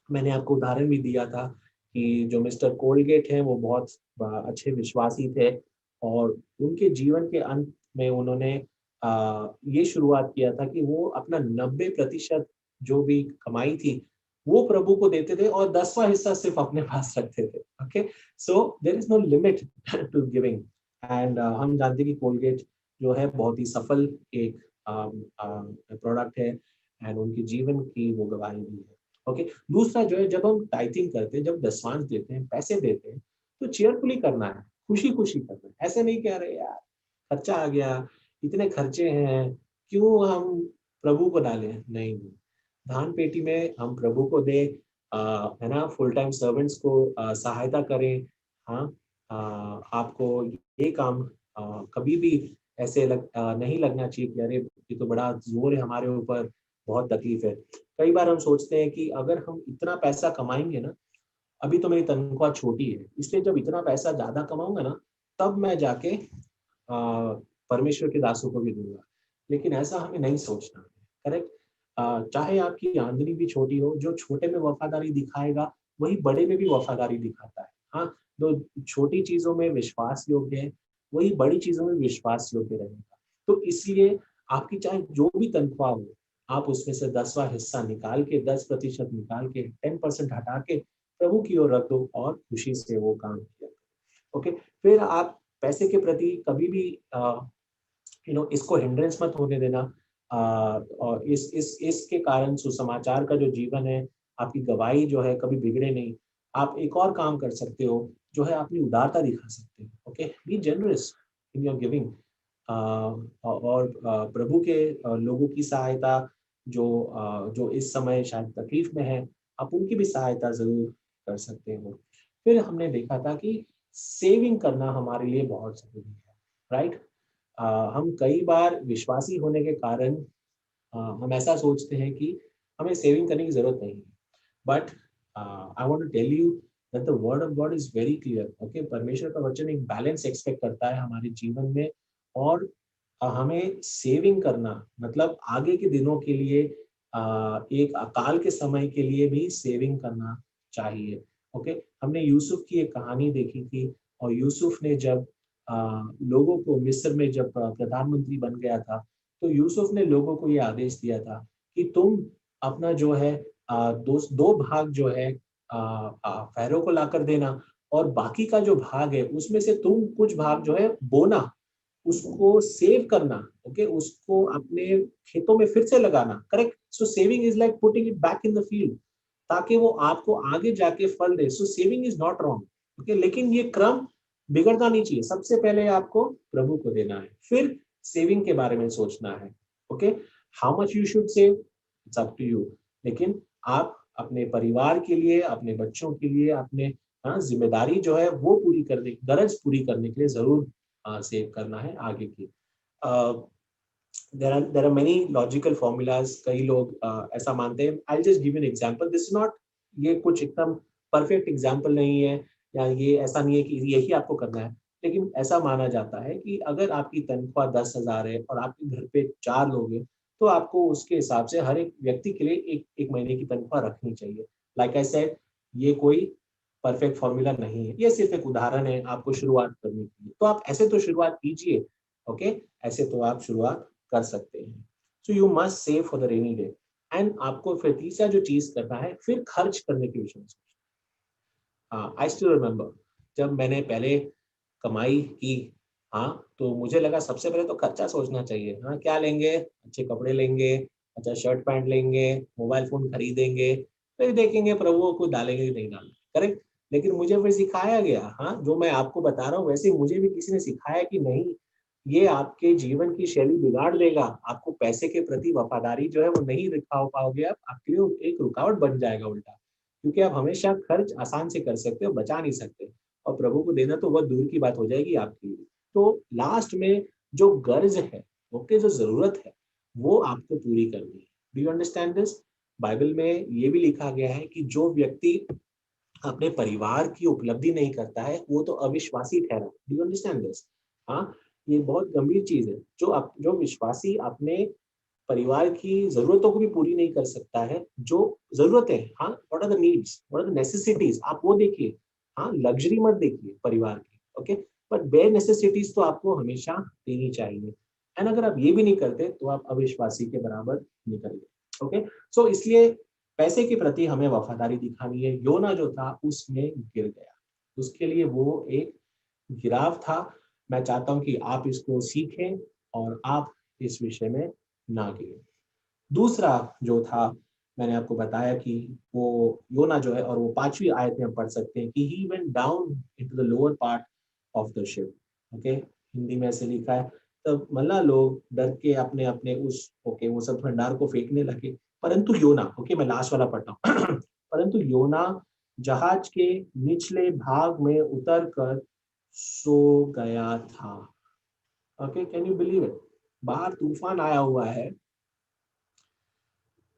मैंने आपको उदाहरण भी दिया था कि जो मिस्टर कोलगेट हैं वो बहुत अच्छे विश्वासी थे, और उनके जीवन के अंत में उन्होंने ये शुरुआत किया था कि वो अपना 90% जो भी कमाई थी वो प्रभु को देते थे, और 10वां हिस्सा सिर्फ अपने पास रखते थे। Okay, so there is no limit to giving. And हम जानते हैं कि कोलगेट जो है बहुत ही सफल एक प्रोडक्ट है, एंड उनके जीवन की वो गवाही भी है। ओके, दूसरा जो है, जब हम टाइथिंग करते हैं, जब दशमांश देते हैं, पैसे देते हैं, तो चेयरफुली करना है, खुशी खुशी करना है। ऐसे नहीं कह रहे यार खर्चा आ गया, इतने खर्चे हैं, क्यों हम प्रभु को डालें? नहीं, धान पेटी में हम प्रभु को दे, है ना, फुल टाइम सर्वेंट्स को सहायता करें। हाँ, आपको ये काम कभी भी ऐसे नहीं लगना चाहिए कि अरे ये तो बड़ा जोर है हमारे ऊपर, बहुत तकलीफ है। कई बार हम सोचते हैं कि अगर हम इतना पैसा कमाएंगे ना, अभी तो मेरी तनख्वाह छोटी है, इसलिए जब इतना पैसा ज्यादा कमाऊंगा ना, तब मैं जाके परमेश्वर के दासों को भी दूंगा। लेकिन ऐसा हमें नहीं सोचना है, करेक्ट। चाहे आपकी आमदनी भी छोटी हो, जो छोटे में वफादारी दिखाएगा वही बड़े में भी वफादारी दिखाता है। हाँ, जो छोटी चीजों में विश्वास योग्य है वही बड़ी चीजों में विश्वास योग्य रहेगा। तो इसलिए आपकी चाहे जो भी तनख्वाह हो, आप उसमें से 10वां हिस्सा निकाल के, 10% निकाल के, 10% हटा के प्रभु की ओर रख दो और खुशी से वो काम किया। ओके, फिर आप पैसे के प्रति कभी भी इसको हिंड्रेंस मत होने देना। और इसके कारण सुसमाचार का जो जीवन है, आपकी गवाही जो है कभी बिगड़े नहीं। आप एक और काम कर सकते हो, जो है अपनी उदारता दिखा सकते हो। Okay, B generous in your giving. और प्रभु के लोगों की सहायता, जो इस समय शायद तकलीफ में है, आप उनकी भी सहायता जरूर कर सकते हो। फिर हमने देखा था कि सेविंग करना हमारे लिए बहुत जरूरी है, राइट। हम कई बार विश्वासी होने के कारण हम ऐसा सोचते हैं कि हमें सेविंग करने की जरूरत नहीं है। But I want to tell you that the word of God is very clear. Okay, परमेश्वर का वचन एक बैलेंस एक्सपेक्ट करता है हमारे जीवन में। और हमें सेविंग करना मतलब आगे के दिनों के लिए, एक अकाल के समय के लिए भी सेविंग करना चाहिए। ओके, हमने यूसुफ की एक कहानी देखी थी, और यूसुफ ने जब लोगों को मिस्र में जब प्रधानमंत्री बन गया था, तो यूसुफ ने लोगों को ये आदेश दिया था कि तुम अपना जो है दो भाग जो है फैरो को लाकर देना, और बाकी का जो भाग है उसमें से तुम कुछ भाग जो है बोना, उसको सेव करना। ओके, उसको अपने खेतों में फिर से लगाना। Correct. So saving is like putting it back in the field, ताकि वो आपको आगे जाके फल दे। So saving is not wrong. Okay, लेकिन ये क्रम बिगड़ना नहीं चाहिए। सबसे पहले आपको प्रभु को देना है, फिर सेविंग के बारे में सोचना है। Okay, how much you should save, it's up to you. लेकिन आप अपने परिवार के लिए, अपने बच्चों के लिए, अपने जिम्मेदारी जो है वो पूरी करने, गरज पूरी करने के लिए जरूर सेव करना है आगे की। There are many logical formulas. कई लोग ऐसा मानते हैं। I just give an example, this is not, ये कुछ एकदम परफेक्ट एग्जांपल नहीं है, या ये ऐसा नहीं है कि यही आपको करना है। लेकिन ऐसा माना जाता है कि अगर आपकी तनख्वाह 10,000 है और आपके घर पे 4 लोग हैं, तो आपको उसके हिसाब से हर एक व्यक्ति के लिए एक एक महीने की तनख्वाह रखनी चाहिए। लाइक आई सेड, ये कोई परफेक्ट फॉर्मूला नहीं है, ये सिर्फ एक उदाहरण है आपको शुरुआत करने के लिए। तो आप ऐसे तो शुरुआत कीजिए। ओके, ऐसे तो आप शुरुआत कर सकते हैं। So you must save for the rainy day. And आपको फिर तीसरा जो चीज करना है, फिर खर्च करने के विषय में सोचना। आई स्टिल रिमेम्बर, जब मैंने पहले कमाई की, हाँ, तो मुझे लगा सबसे पहले तो खर्चा सोचना चाहिए। हाँ, क्या लेंगे, अच्छे कपड़े लेंगे, अच्छा शर्ट पैंट लेंगे, मोबाइल फोन खरीदेंगे, फिर देखेंगे प्रभुओं को डालेंगे कि नहीं डालेंगे। करेक्ट। लेकिन मुझे फिर सिखाया गया, हाँ, जो मैं आपको बता रहा हूँ वैसे मुझे भी किसी ने सिखाया कि नहीं, ये आपके जीवन की शैली बिगाड़ देगा। आपको पैसे के प्रति वफादारी जो है वो नहीं दिखा पाओगे आप, आपके लिए एक रुकावट बन जाएगा उल्टा। क्योंकि आप हमेशा खर्च आसान से कर सकते हो, बचा नहीं सकते। और प्रभु को देना तो बहुत दूर की बात हो जाएगी आपके लिए। तो लास्ट में जो गर्ज है, ओके, जो जरूरत है, वो आपको पूरी करनी है। Do you understand this? Bible में ये भी लिखा गया है कि जो व्यक्ति अपने परिवार की उपलब्धि नहीं करता है, वो तो अविश्वासी ठहरा। Do you understand this? हाँ, ये बहुत गंभीर चीज है। जो विश्वासी अपने परिवार की जरूरतों को भी पूरी नहीं कर सकता है, जो जरूरतें, हाँ, what are the needs, what are the necessities, आप वो देखिए। हाँ, लग्जरी मत देखिए परिवार की। ओके, बट बेयर नेसेसिटीज तो आपको हमेशा देनी चाहिए। एंड अगर आप ये भी नहीं करते तो आप अविश्वासी के बराबर निकल गए। ओके, सो इसलिए पैसे के प्रति हमें वफादारी दिखानी है। योना जो था उसमें गिर गया, उसके लिए वो एक गिराव था। मैं चाहता हूं कि आप इसको सीखें और आप इस विषय में ना गिरे। दूसरा जो था, मैंने आपको बताया कि वो योना जो है, और वो 5वीं आयत में हम पढ़ सकते हैं कि ही went down into the lower part of the ship. Okay, Hindi में ऐसे लिखा है, तब मल्ला लोग डर के अपने अपने उस, ओके, वो सब भंडार को फेंकने लगे। परंतु योना, ओके, मैं लास्ट वाला पढ़ता हूँ परंतु योना जहाज के निचले भाग में उतर कर सो गया था। Okay, can you believe it? बाहर तूफान आया हुआ है,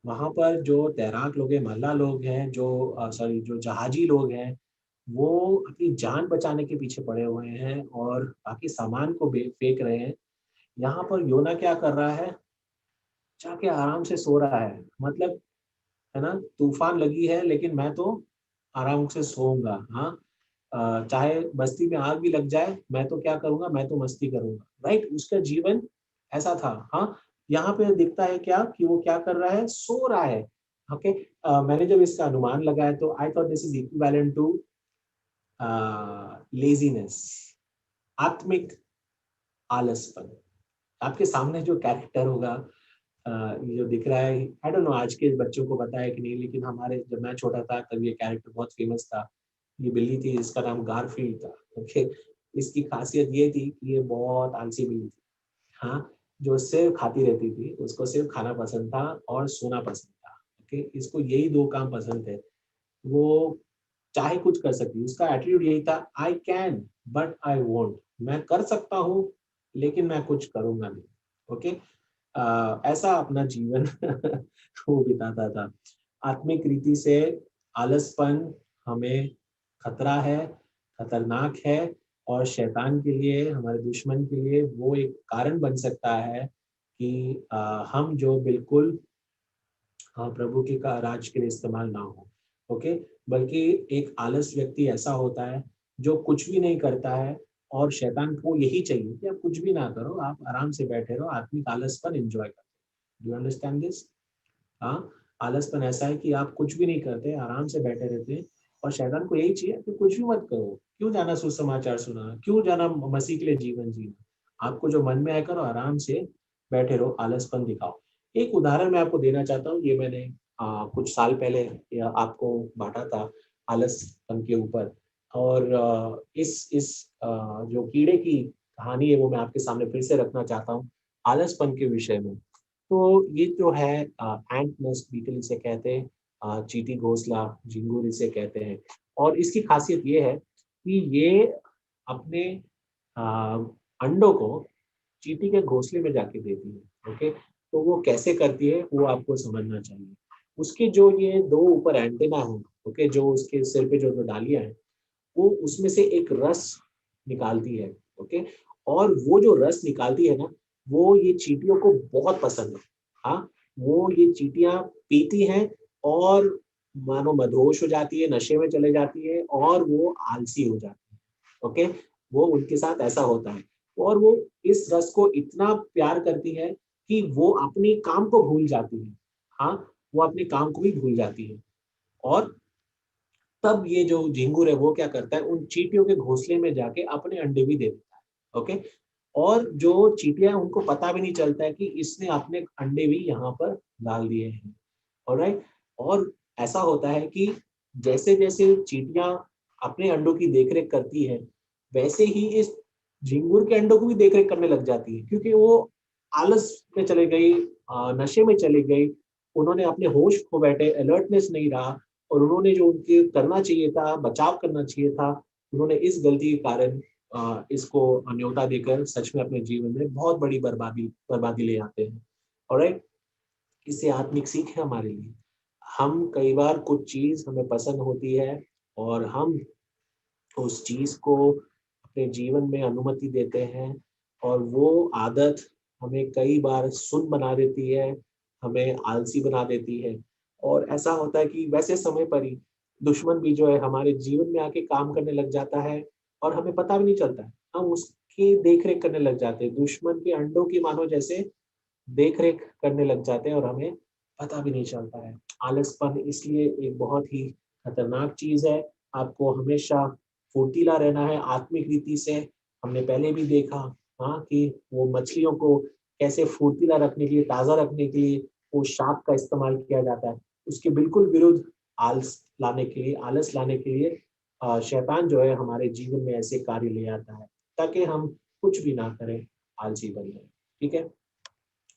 वहां पर जो तैराक लोग हैं, मल्ला लोग हैं, जो सॉरी जो जहाजी लोग हैं, वो अपनी जान बचाने के पीछे पड़े हुए हैं और बाकी सामान को फेंक रहे हैं। यहाँ पर योना क्या कर रहा है, जाके आराम से सो रहा है। मतलब है ना, तूफान लगी है लेकिन मैं तो आराम से सोऊंगा। हाँ, चाहे बस्ती में आग भी लग जाए, मैं तो क्या करूंगा, मैं तो मस्ती करूंगा। राइट, उसका जीवन ऐसा था। हाँ, यहाँ पे दिखता है क्या कि वो क्या कर रहा है, सो रहा है। ओके, मैंने जब इसका अनुमान लगाया तो I thought this is equivalent to laziness, आत्मिक आलसपन। आपके सामने जो कैरेक्टर होगा, ये जो दिख रहा है, आई डोंट नो आज के बच्चों को पता है कि नहीं, लेकिन हमारे जब मैं छोटा था तब ये कैरेक्टर बहुत फेमस था। ये बिल्ली थी, इसका नाम गारफील्ड था। ओके, इसकी खासियत ये थी कि ये बहुत आलसी बिल्ली थी। हाँ, जो सिर्फ खाती रहती थी, उसको सिर्फ खाना पसंद था और सोना पसंद था। ओके, इसको यही दो काम पसंद थे। वो चाहे कुछ कर सकती, उसका एटीट्यूड यही था, I can but I won't. मैं कर सकता हूँ लेकिन मैं कुछ करूंगा नहीं। ओके, ऐसा अपना जीवन वो बिताता था। आत्मिक रीति से आलसपन हमें खतरा है, खतरनाक है, और शैतान के लिए, हमारे दुश्मन के लिए वो एक कारण बन सकता है कि हम जो बिल्कुल प्रभु के का राज के लिए इस्तेमाल ना हो। ओके, बल्कि एक आलस व्यक्ति ऐसा होता है जो कुछ भी नहीं करता है, और शैतान को यही चाहिए कि आप कुछ भी ना करो, आप आराम से बैठे रहो, आत्मिक आलसपन एंजॉय करो। Do you understand this? हाँ, आलसपन ऐसा है कि आप कुछ भी नहीं करते, आराम से बैठे रहते हैं, और शैतान को यही चाहिए कि कुछ भी मत करो। क्यों जाना सुसमाचार सुनाना, क्यों जाना मसीह के लिए जीवन जीना, आपको जो मन में आया करो, आराम से बैठे रहो, आलसपन दिखाओ। एक उदाहरण मैं आपको देना चाहता हूँ, ये मैंने कुछ साल पहले आपको बांटा था आलसपन के ऊपर। और इस जो कीड़े की कहानी है वो मैं आपके सामने फिर से रखना चाहता हूँ, आलसपन के विषय में। तो ये जो है एंट नेस्ट बीटल इसे कहते हैं, चींटी घोंसला, झिंगुर इसे कहते हैं। और इसकी खासियत ये है कि ये अपने अ, अंडों को चींटी के घोंसले में जाके देती है। ओके, तो वो कैसे करती है वो आपको समझना चाहिए। उसके जो ये दो ऊपर एंटेना है, ओके, जो उसके सिर पे जो डालियां हैं, वो उसमें से एक रस निकालती है। ओके, और वो जो रस निकालती है ना, वो ये चींटियों को बहुत पसंद है। हाँ, वो ये चींटियां पीती हैं और मानो मदहोश हो जाती है, नशे में चले जाती है, और वो आलसी हो जाती है। ओके, वो उनके साथ ऐसा होता है। और वो इस रस को इतना प्यार करती है कि वो अपने काम को भूल जाती है। हाँ, वो अपने काम को भी भूल जाती है। और तब ये जो झिंगुर है वो क्या करता है, उन चींटियों के घोंसले में जाके अपने अंडे भी दे देता है। ओके, और जो चींटियां हैं, उनको पता भी नहीं चलता है कि इसने अपने अंडे भी यहाँ पर डाल दिए हैं। ऑलराइट, और ऐसा होता है कि जैसे जैसे चींटियां अपने अंडों की देखरेख करती है, वैसे ही इस झिंगुर के अंडों को भी देखरेख करने लग जाती है, क्योंकि वो आलस में चले गई, नशे में चली गई, उन्होंने अपने होश खो बैठे, अलर्टनेस नहीं रहा, और उन्होंने जो उनके करना चाहिए था, बचाव करना चाहिए था, उन्होंने इस गलती के कारण इसको न्योता देकर सच में अपने जीवन में बहुत बड़ी बर्बादी बर्बादी ले आते हैं। ऑलराइट, इससे आत्मिक सीख है हमारे लिए। हम कई बार कुछ चीज हमें पसंद होती है, और हम उस चीज को अपने जीवन में अनुमति देते हैं, और वो आदत हमें कई बार सुन्न बना देती है, हमें आलसी बना देती है। और ऐसा होता है कि वैसे समय पर ही दुश्मन भी जो है हमारे जीवन में आके काम करने लग जाता है, और हमें पता भी नहीं चलता है, हम उसकी देख रेख करने लग जाते हैं, दुश्मन के अंडों की मानो जैसे देख रेख करने लग जाते हैं, और हमें पता भी नहीं चलता है। आलसपन इसलिए एक बहुत ही खतरनाक चीज है। आपको हमेशा फुर्तीला रहना है आत्मिक रीति से। हमने पहले भी देखा, हाँ, कि वो मछलियों को कैसे फुर्तीला रखने के लिए, ताजा रखने के लिए वो शाप का इस्तेमाल किया जाता है। उसके बिल्कुल विरुद्ध आलस लाने के लिए, आलस लाने के लिए शैतान जो है हमारे जीवन में ऐसे कार्य ले आता है, ताकि हम कुछ भी ना करें, आलसी बन जाए। ठीक है,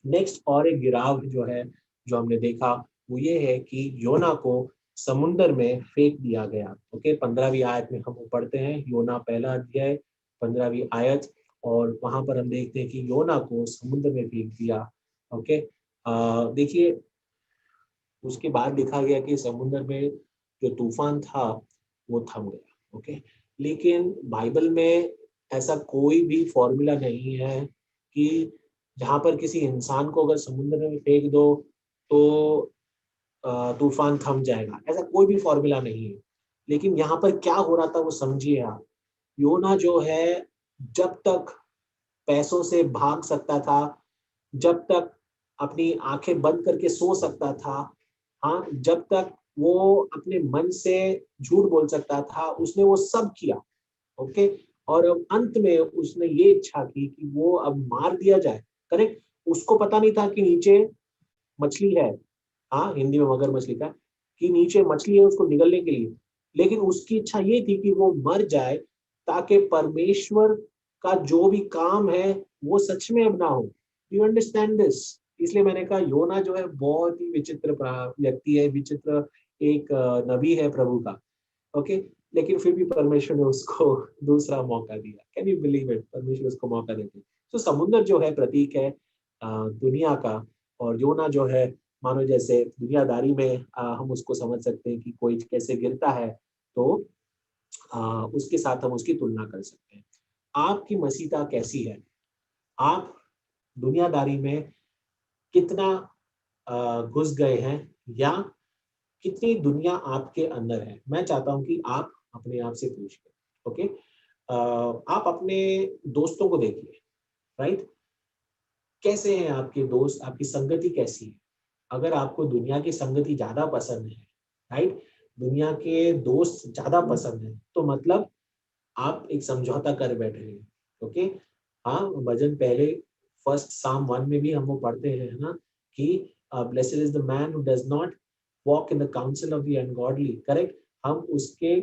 नेक्स्ट और एक गिराव जो है जो हमने देखा, वो ये है कि योना को समुन्द्र में फेंक दिया गया। ओके, 15वीं आयत में हम पढ़ते हैं, योना पहला अध्याय 15वीं आयत, और वहां पर हम देखते हैं कि योना को समुद्र में फेंक दिया। ओके, देखिए, उसके बाद लिखा गया कि समुद्र में जो तूफान था वो थम गया। ओके। लेकिन बाइबल में ऐसा कोई भी फॉर्मूला नहीं है कि जहां पर किसी इंसान को अगर समुद्र में फेंक दो तो तूफान थम जाएगा, ऐसा कोई भी फॉर्मूला नहीं है। लेकिन यहाँ पर क्या हो रहा था वो समझिए आप। योना जो है, जब तक पैसों से भाग सकता था, जब तक अपनी आंखें बंद करके सो सकता था, हाँ, जब तक वो अपने मन से झूठ बोल सकता था, उसने वो सब किया। ओके। और अब अंत में उसने ये इच्छा की कि वो अब मार दिया जाए। करेक्ट। उसको पता नहीं था कि नीचे मछली है, हाँ, हिंदी में मगरमच्छ लिखा है कि नीचे मछली है उसको निगलने के लिए। लेकिन उसकी इच्छा ये थी कि वो मर जाए ताकि परमेश्वर का जो भी काम है वो सच में अब ना हो। You understand this? इसलिए मैंने कहा योना जो है बहुत ही विचित्र व्यक्ति है, विचित्र एक नबी है प्रभु का। ओके। लेकिन फिर भी परमेश्वर ने उसको दूसरा मौका दिया। Can you believe it? परमेश्वर उसको मौका देते। तो समुद्र जो है प्रतीक है दुनिया का, और योना जो है मानो जैसे दुनियादारी में हम उसको समझ सकते हैं कि कोई कैसे गिरता है, तो उसके साथ हम उसकी तुलना कर सकते हैं। आपकी मसीहा कैसी है? आप दुनियादारी में कितना घुस गए हैं, या कितनी दुनिया आपके अंदर है? मैं चाहता हूं कि आप अपने आप से पूछिए। ओके। आप अपने दोस्तों को देखिए, राइट? कैसे हैं आपके दोस्त? आपकी संगति कैसी है? अगर आपको दुनिया की संगति ज्यादा पसंद है, राइट, दुनिया के दोस्त ज्यादा पसंद है, तो मतलब आप एक समझौता कर बैठे हैं। ओके। हाँ, भजन पहले फर्स्ट साम 1 में भी हम वो पढ़ते हैं, है ना, कि blessed is the man who does not walk in the council of the ungodly. Correct. हम उसके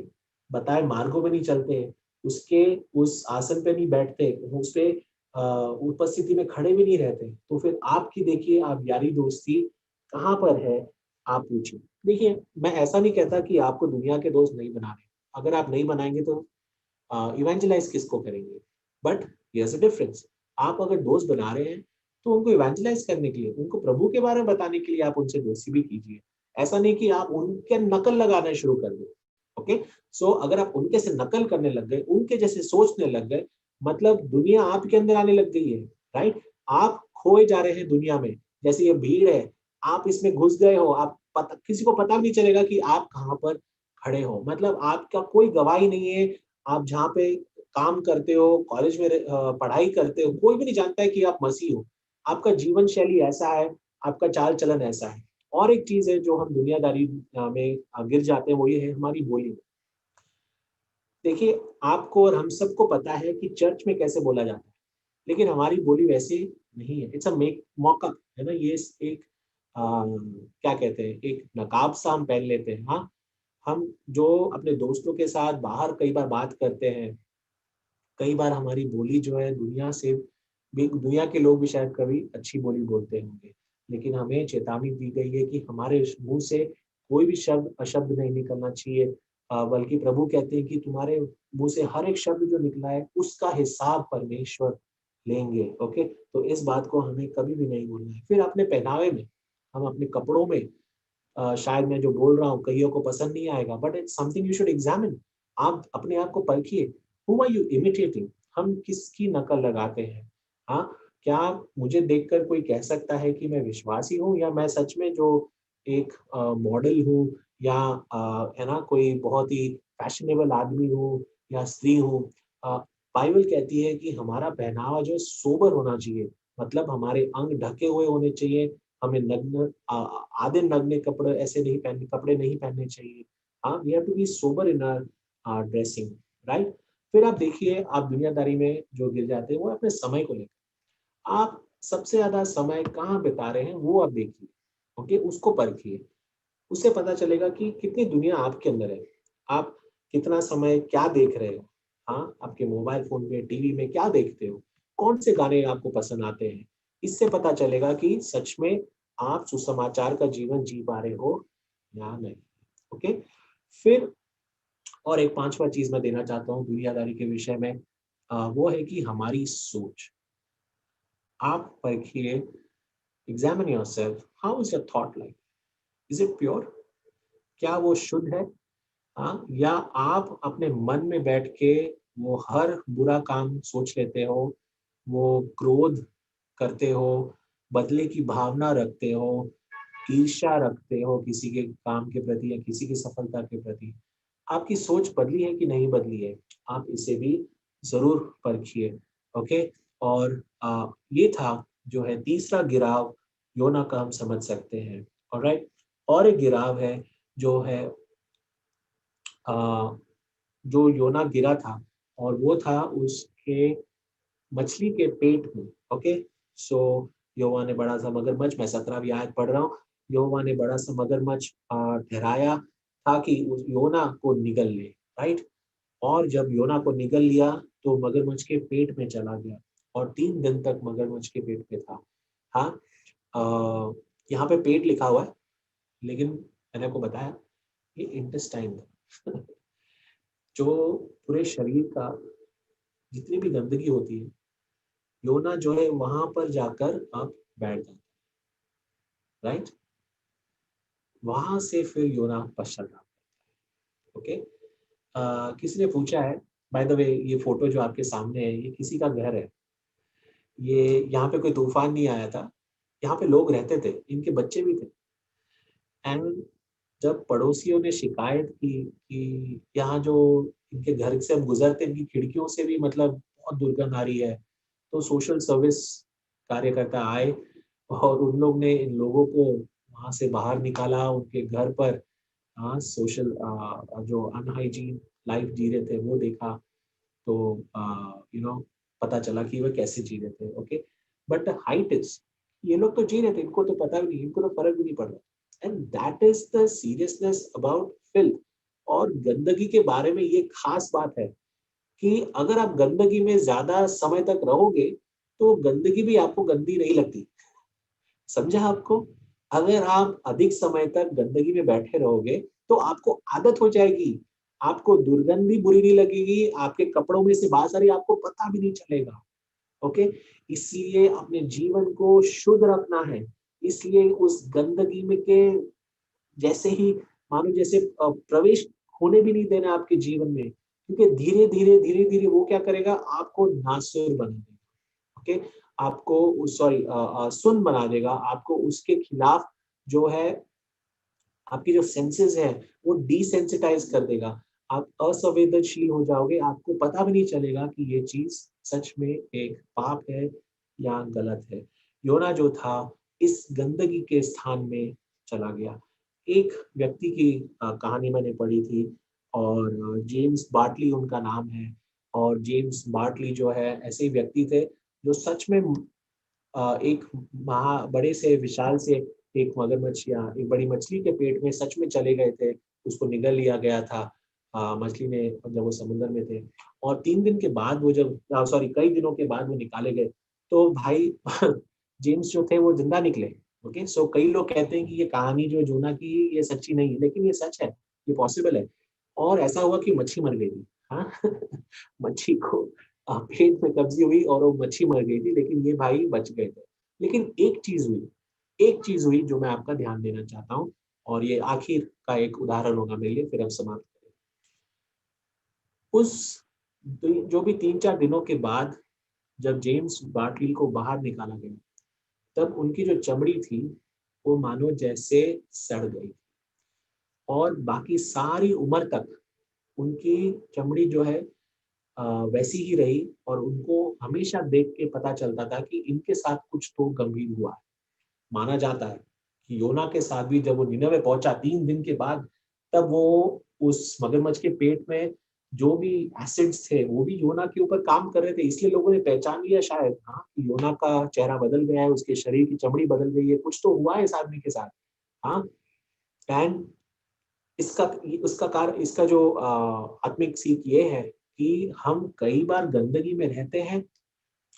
बताए मार्गों में नहीं चलते, उसके उस आसन पे नहीं बैठते, उस पे उपस्थिति में खड़े भी नहीं रहते। तो फिर आपकी देखिए, आप यारी दोस्ती कहाँ पर है? आप पूछिए। देखिए, मैं ऐसा नहीं कहता कि आपको दुनिया के दोस्त नहीं बनाने। अगर आप नहीं बनाएंगे तो इवेंजलाइज किसको करेंगे? But here's a difference. आप अगर दोस्त बना रहे हैं तो उनको इवेंजलाइज करने के लिए, उनको प्रभु के बारे में बताने के लिए आप उनसे दोस्ती भी कीजिए। ऐसा नहीं कि आप उनके नकल लगाना शुरू कर दें। ओके। सो अगर आप उनके से नकल करने लग गए, उनके जैसे सोचने लग गए, मतलब दुनिया आपके अंदर आने लग गई है, राइट? आप खोए जा रहे हैं दुनिया में। जैसे ये भीड़ है, आप इसमें घुस गए हो, आप किसी को पता भी नहीं चलेगा कि आप कहाँ पर खड़े हो। मतलब आपका कोई गवाही नहीं है। आप जहाँ पे काम करते हो, कॉलेज में पढ़ाई करते हो, कोई भी नहीं जानता है कि आप मसीह हो। आपका जीवन शैली ऐसा है, आपका चाल चलन ऐसा है। और एक चीज है जो हम दुनियादारी में गिर जाते हैं, वो ये है हमारी बोली। देखिए, आपको और हम सबको पता है कि चर्च में कैसे बोला जाता है, लेकिन हमारी बोली वैसे नहीं है। इट्स अ मेक मॉकअप, है ना? ये एक क्या कहते हैं, एक नकाब सा हम पहन लेते हैं। हाँ, हम जो अपने दोस्तों के साथ बाहर कई बार बात करते हैं, कई बार हमारी बोली जो है दुनिया से भी, दुनिया के लोग भी शायद कभी अच्छी बोली बोलते होंगे, लेकिन हमें चेतावनी दी गई है कि हमारे मुंह से कोई भी शब्द अशब्द नहीं निकलना चाहिए। बल्कि प्रभु कहते हैं कि तुम्हारे मुंह से हर एक शब्द जो निकला है उसका हिसाब परमेश्वर लेंगे। ओके। तो इस बात को हमें कभी भी नहीं भूलना है। फिर अपने पहनावे में, हम अपने कपड़ों में, शायद मैं जो बोल रहा हूँ कईयों को पसंद नहीं आएगा, but it's something you should examine. आप अपने आप को परखिए। Who are you imitating? हम किसकी नकल लगाते हैं? हाँ, क्या मुझे देखकर कोई कह सकता है कि मैं विश्वासी हूँ, या मैं सच में जो एक मॉडल हूँ, या है ना, कोई बहुत ही फैशनेबल आदमी हूँ या स्त्री हूँ? बाइबल कहती है कि हमारा पहनावा जो है सोबर होना चाहिए। मतलब हमारे अंग ढके हुए होने चाहिए। हमें नग्न आधे नग्न कपड़े ऐसे नहीं पहनने, कपड़े नहीं पहनने चाहिए। हाँ, we have to be sober in our dressing, right? फिर आप देखिए, आप दुनियादारी में जो गिर जाते हैं वो अपने समय को लेकर। आप सबसे ज्यादा समय कहाँ बिता रहे हैं वो आप देखिए। ओके, उसको परखिए। उससे पता चलेगा कि कितनी दुनिया आपके अंदर है। आप कितना समय क्या देख रहे हो? हाँ, आपके मोबाइल फोन में, टीवी में क्या देखते हो? कौन से गाने आपको पसंद आते हैं? इससे पता चलेगा कि सच में आप सुसमाचार का जीवन जी पा रहे हो या नहीं। ओके। फिर और एक पांचवा चीज मैं देना चाहता हूँ दुनियादारी के विषय में, वो है कि हमारी सोच। आप परखिए, examine yourself, how is your thought life? Is it pure? क्या वो शुद्ध है? हाँ, या आप अपने मन में बैठ के वो हर बुरा काम सोच लेते हो, वो क्रोध करते हो, बदले की भावना रखते हो, ईर्ष्या रखते हो किसी के काम के प्रति या किसी की सफलता के प्रति। आपकी सोच बदली है कि नहीं बदली है? आप इसे भी ज़रूर परखिए, ओके? और ये था जो है तीसरा गिराव योना का हम समझ सकते हैं, ऑलराइट? और एक गिराव है जो है अ, जो योना गिरा था और वो था उसके मछली के पेट में, ओके? सो यहोवा ने बड़ा सा मगरमच्छ, मैं 17वीं आयत पढ़ रहा हूँ। यहोवा ने बड़ा सा मगरमच्छ ठहराया ताकि उस योना को निगल ले, राइट? और जब योना को निगल लिया तो मगरमच्छ के पेट में चला गया और 3 दिन तक मगरमच्छ के पेट में था। हाँ, यहाँ पे पेट लिखा हुआ है, लेकिन मैंने आपको बताया ये इंटेस्टाइन था। जो पूरे शरीर का जितनी भी गंदगी होती है, योना जो है वहां पर जाकर आप बैठ जाते, राइट? वहां से फिर योना पश्चाताप, ओके? किसी ने पूछा है, बाय द वे ये फोटो जो आपके सामने है ये किसी का घर है। ये यहाँ पे कोई तूफान नहीं आया था, यहाँ पे लोग रहते थे, इनके बच्चे भी थे। एंड जब पड़ोसियों ने शिकायत की कि यहाँ जो इनके घर से हम गुजरते इनकी खिड़कियों से भी मतलब बहुत दुर्गंध आ रही है, तो सोशल सर्विस कार्यकर्ता आए और उन लोग ने इन लोगों को वहां से बाहर निकाला, उनके घर पर सोशल जो अनहाइजीन लाइफ जी रहे थे वो देखा। तो यू नो पता चला कि वह कैसे जी रहे थे, ओके? बट हाइट इज, ये लोग तो जी रहे थे, इनको तो पता भी नहीं, इनको तो फर्क भी नहीं पड़ रहा। And that is the seriousness about filth. और गंदगी के बारे में ये खास बात है कि अगर आप गंदगी में ज्यादा समय तक रहोगे तो गंदगी भी आपको गंदी नहीं लगती। समझा आपको? अगर आप अधिक समय तक गंदगी में बैठे रहोगे तो आपको आदत हो जाएगी, आपको दुर्गंध भी बुरी नहीं लगेगी, आपके कपड़ों में से बात सारी आपको पता भी नहीं चलेगा, ओके? इसलिए अपने जीवन को शुद्ध रखना है। इसलिए उस गंदगी में के जैसे ही मानो जैसे प्रवेश होने भी नहीं देना आपके जीवन में, क्योंकि धीरे-धीरे वो क्या करेगा, आपको नासुर बना देगा, ओके? आपको सॉरी सुन्न बना देगा, आपको उसके खिलाफ जो है आपकी जो सेंसेस है वो डिसेंसिटाइज कर देगा। आप असंवेदनशील हो जाओगे, आपको पता भी नहीं चलेगा कि ये चीज सच में एक पाप है या गलत है। योना जो था इस गंदगी के स्थान में चला गया। एक व्यक्ति की कहानी मैंने पढ़ी थी और जेम्स बार्टली उनका नाम है। और जेम्स बार्टली जो है ऐसे व्यक्ति थे जो सच में एक बड़े से विशाल से एक मगरमच्छ या एक बड़ी मछली के पेट में सच में चले गए थे, उसको निगल लिया गया था मछली ने जब वो समुद्र में थे। और 3 दिन के बाद वो जब सॉरी कई दिनों के बाद वो निकाले गए तो भाई जेम्स जो थे वो जिंदा निकले, ओके? सो कई लोग कहते हैं कि ये कहानी जो जोना की ये सच्ची नहीं है, लेकिन ये सच है, ये पॉसिबल है। और ऐसा हुआ कि मच्छी मर गई थी, हाँ। मच्छी को पेट में कब्जी हुई और वो मच्छी मर गई थी, लेकिन ये भाई बच गए थे। लेकिन एक चीज हुई जो मैं आपका ध्यान देना चाहता हूँ और ये आखिर का एक उदाहरण होगा मेरे लिए, फिर हम समाप्त करें। उस जो भी 3-4 दिनों के बाद जब जेम्स बार्टली को बाहर निकाला गया, तब उनकी जो चमड़ी थी वो मानो जैसे सड़ गई और बाकी सारी उम्र तक उनकी चमड़ी जो है वैसी ही रही और उनको हमेशा देख के पता चलता था कि इनके साथ कुछ तो गंभीर हुआ है। माना जाता है कि योना के साथ भी जब वो निनवे पहुंचा 3 दिन के बाद, तब वो उस मगरमच्छ के पेट में जो भी एसिड्स थे वो भी योना के ऊपर काम कर रहे थे, इसलिए लोगों ने पहचान लिया शायद, हाँ, कि योना का चेहरा बदल गया है, उसके शरीर की चमड़ी बदल गई है, कुछ तो हुआ है इस आदमी के साथ। हाँ, एंड इसका उसका कारण इसका जो आत्मिक सीख ये है कि हम कई बार गंदगी में रहते हैं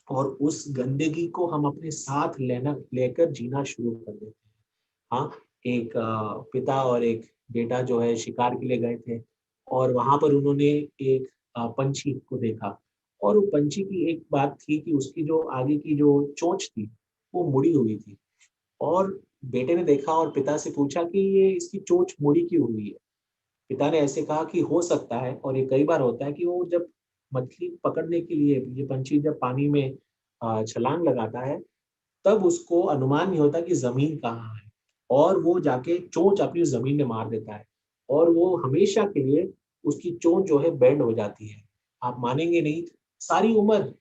और उस गंदगी को हम अपने साथ लेना लेकर जीना शुरू कर देते हैं। हाँ, एक पिता और एक बेटा जो है शिकार के लिए गए थे और वहां पर उन्होंने एक पंछी को देखा और वो पंछी की एक बात थी कि उसकी जो आगे की जो चोंच थी वो मुड़ी हुई थी। और बेटे ने देखा और पिता से पूछा कि ये इसकी चोंच मुड़ी क्यों हुई है? पिता ने ऐसे कहा कि हो सकता है, और ये कई बार होता है कि वो जब मछली पकड़ने के लिए ये पंछी जब पानी में छलांग लगाता है, तब उसको अनुमान नहीं होता कि ज़मीन कहाँ है, और वो जाके चोंच अपनी ज़मीन में मार देता है, और वो हमेशा के लिए उसकी चोंच जो है बेंड हो जाती है। आप मानेंगे नहीं, सारी उम्र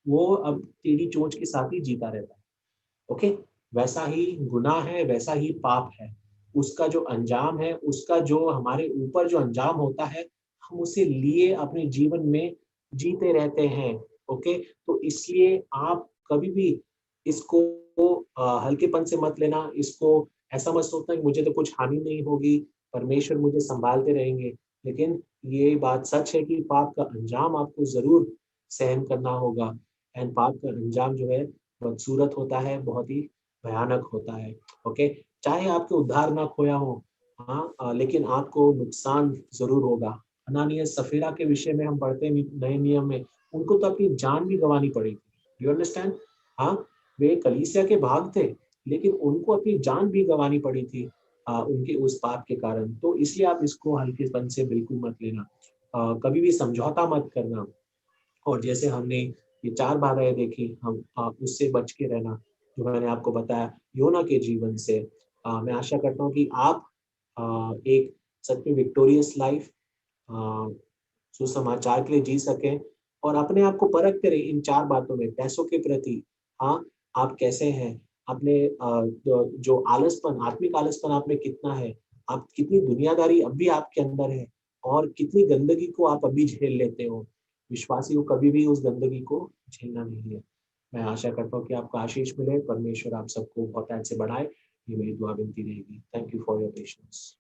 वो अब टेढ़ी चोंच के साथ ही जीता रहता है। ओके? वैसा ही गुनाह है, वैसा ही पाप है। उसका जो अंजाम है, उसका जो हमारे ऊपर जो अंजाम होता है, हम उसे लिए अपने जीवन में जीते रहते हैं। ओके? तो इसलिए आप कभी भी इसको हल्केपन से मत लेना, इसको ऐसा मत सोचना कि मुझे तो कुछ हानि नहीं होगी, परमेश्वर मुझे सँभालते रहेंगे। लेकिन ये बात सच है कि पाप का अंजाम आपको ज़रूर सहन करना होगा, एंड पाप का अंजाम जो है बदसूरत होता है, बहुत ही भयानक होता है। ओके? चाहे आपके उद्धार ना खोया हो, हाँ, लेकिन आपको नुकसान ज़रूर होगा। हनन्याह सफीरा के विषय में हम पढ़ते हैं नए नियम में, उनको तो अपनी जान भी गँवानी पड़ी थी। You understand? हाँ, वे कलीसिया के भाग थे, लेकिन उनको अपनी जान भी गँवानी पड़ी थी उनके उस पाप के कारण। तो इसलिए आप इसको हल्केपन से बिल्कुल मत लेना। कभी भी समझौता मत करना। और जैसे हमने ये 4 बाधाएँ देखी, हम उससे बच के रहना, जो मैंने आपको बताया योना के जीवन से। मैं आशा करता हूँ कि आप एक सच में विक्टोरियस लाइफ़ अ, सुसमाचार के लिए जी सकें, और अपने आप को परख करें इन 4 बातों में, पैसों के प्रति, हाँ, आप कैसे हैं? अपने जो आलसपन, आत्मिक आलसपन आप में कितना है? आप कितनी दुनियादारी अब भी आपके अंदर है, और कितनी गंदगी को आप अभी झेल लेते हो? विश्वासी को कभी भी उस गंदगी को झेलना नहीं है। मैं आशा करता हूँ कि आपको आशीष मिले, परमेश्वर आप सबको बहुत ऐसे बढ़ाए, ये मेरी दुआ विनती रहेगी। Thank you for your patience.